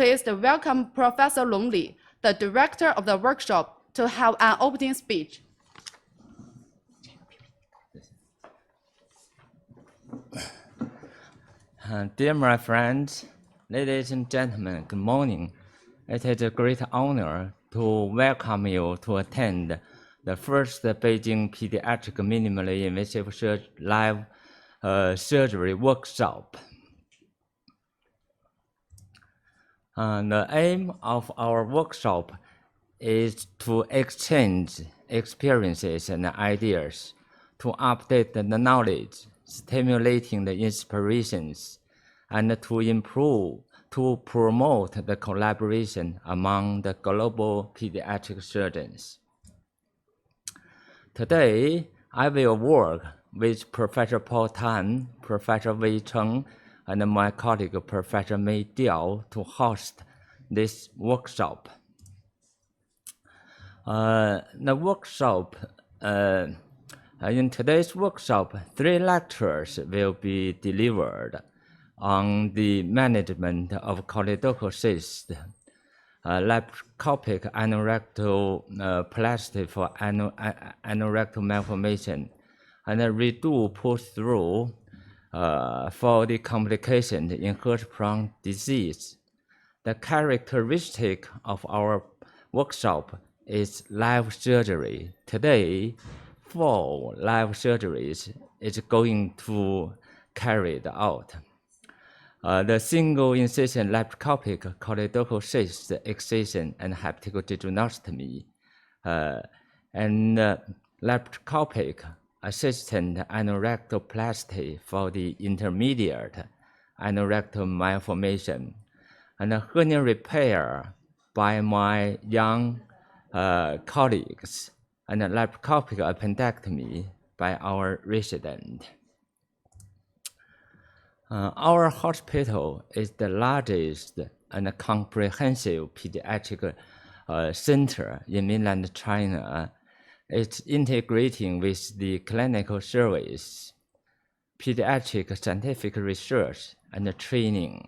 please welcome Professor Long Li, the director of the workshop, to have an opening speech. Dear my friends, ladies and gentlemen, good morning. It is a great honor to welcome you to attend the first Beijing Pediatric Minimally Invasive Live Surgery workshop. The aim of our workshop is to exchange experiences and ideas, to update the knowledge, stimulating the inspirations, and to promote the collaboration among the global pediatric surgeons. Today, I will work with Professor Paul Tan, Professor Wei Cheng, and my colleague Professor Mei Diao to host this workshop. In today's workshop, 3 lectures will be delivered on the management of choledochal cyst, laparoscopic anorectoplasty for anorectal malformation, and a redo push-through for the complications in Hirschsprung disease. The characteristic of our workshop is live surgery. Today, 4 live surgeries is going to carried out. The single incision laparoscopic choledochal cyst excision and hepaticojejunostomy, and laparoscopic assistant anorectoplasty for the intermediate anorectal malformation, and a hernia repair by my young colleagues, and a laparoscopic appendectomy by our resident. Our hospital is the largest and comprehensive pediatric center in mainland China. It's integrating with the clinical service, pediatric scientific research, and training.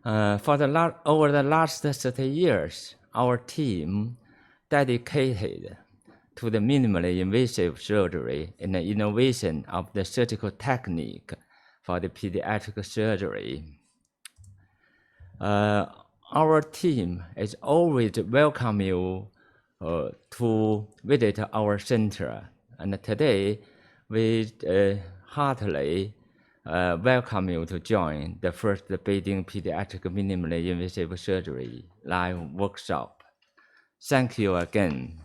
Over the last 30 years, our team dedicated to the minimally invasive surgery and the innovation of the surgical technique for the pediatric surgery. Our team is always welcome you to visit our center, and today we heartily welcome you to join the first Beijing Pediatric Minimally Invasive Surgery live workshop. Thank you again.